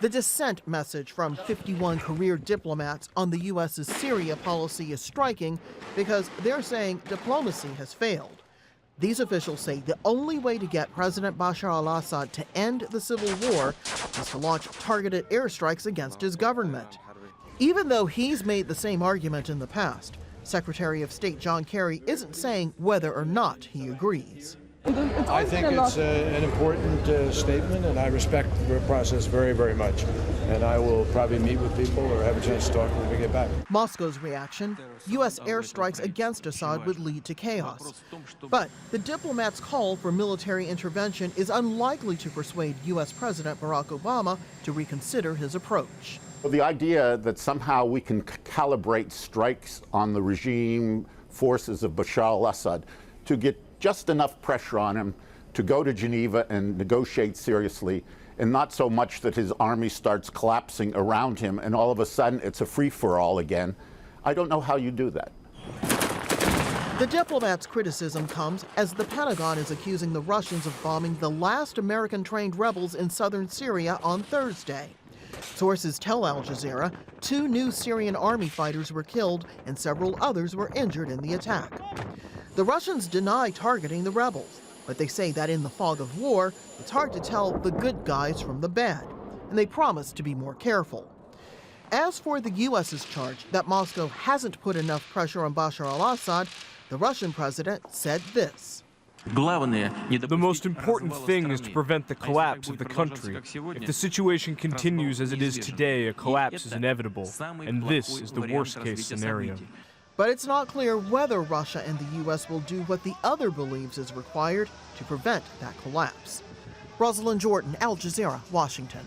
The dissent message from 51 career diplomats on the U.S.'s Syria policy is striking because they're saying diplomacy has failed. These officials say the only way to get President Bashar al-Assad to end the civil war is to launch targeted airstrikes against his government. Even though he's made the same argument in the past, Secretary of State John Kerry isn't saying whether or not he agrees. I think it's an important statement, and I respect the process very, very much. And I will probably meet with people or have a chance to talk when we get back. Moscow's reaction: U.S. airstrikes against Assad would lead to chaos. But the diplomats' call for military intervention is unlikely to persuade U.S. President Barack Obama to reconsider his approach. Well, the idea that somehow we can calibrate strikes on the regime forces of Bashar al-Assad to get just enough pressure on him to go to Geneva and negotiate seriously, and not so much that his army starts collapsing around him and all of a sudden it's a free-for-all again. I don't know how you do that. The diplomats' criticism comes as the Pentagon is accusing the Russians of bombing the last American-trained rebels in southern Syria on Thursday. Sources tell Al Jazeera 2 new Syrian army fighters were killed and several others were injured in the attack. The Russians deny targeting the rebels, but they say that in the fog of war, it's hard to tell the good guys from the bad, and they promise to be more careful. As for the U.S.'s charge that Moscow hasn't put enough pressure on Bashar al-Assad, the Russian president said this. The most important thing is to prevent the collapse of the country. If the situation continues as it is today, a collapse is inevitable, and this is the worst-case scenario. But it's not clear whether Russia and the U.S. will do what the other believes is required to prevent that collapse. Rosiland, Al Jazeera, Washington.